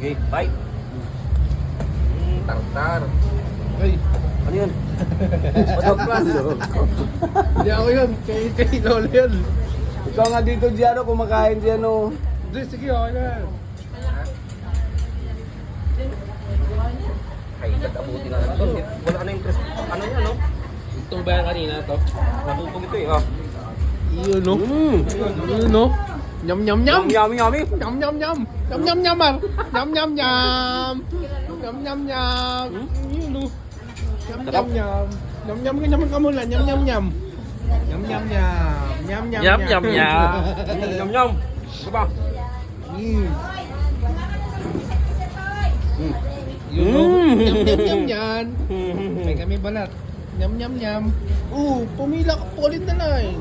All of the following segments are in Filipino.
Okay, bye. Tartar. Ay, Ano yun? Pasok plus. hindi ako yun. Kay Lolo yun. Ikaw nga dito, Giano, kumakain Giano. Hindi, sige, okay na. Ay, abuti na lang ito. Wala na interest. Ano yan, no? Itong ba yan kanina to? Natupog ito eh, oh. Iyon, no? Iyon, no? Nyam, nyam, nyam! Yummy, yummy. Nyam, nyam, nyam! Nyam, nyam, nyam, Mar! Nyam, nyam, nyam! Nyam, nyam, nyam! Iyon, no? Nyam, nyam, nyam! Nyam, nyam, nyam ka muna! Nyam, nyam, nyam! Nyam, nyam, nyam! Nyam, nyam, Nyam, nyam, nyam. Yum, yum. Ito ba? Yun, no? Nyam, nyam, nyam, yan! May kami balat. Nyam, nyam, nyam! Pumila ka po ulit na lang.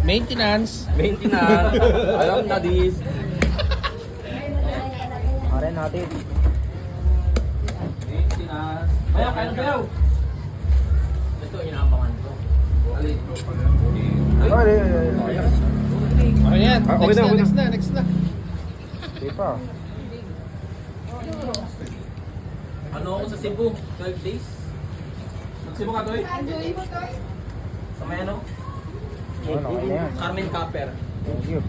Maintenance. Maintenance. Alam na this. Pare natin. Maintenance. Ayaw, kain na kayo. Ito, inaabangan ko. Alin. Okay yan. Ah, okay Next na, na, next na. Di pa. Ano ako sa Cebu? 12 days? Mag-Cebu ka, Toy? Sa may ano? Ano, okay na yan. Carmen Caper. Thank you.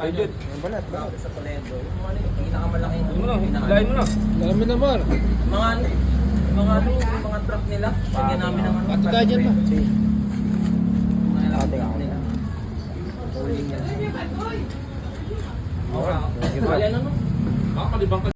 Ay, dude. Ang balat, balat. Sa Toledo. Yung ano yung pinakamalaking... Ano mo na? Hilahin mo na. Dami na, Mar. Mga ano? Yung mga truck nila. Lagyan namin ng ano. Pati ka dyan ba? Mga nilalagyan truck nila. Rolling yan. Okay. Ano? Baka malibang ka.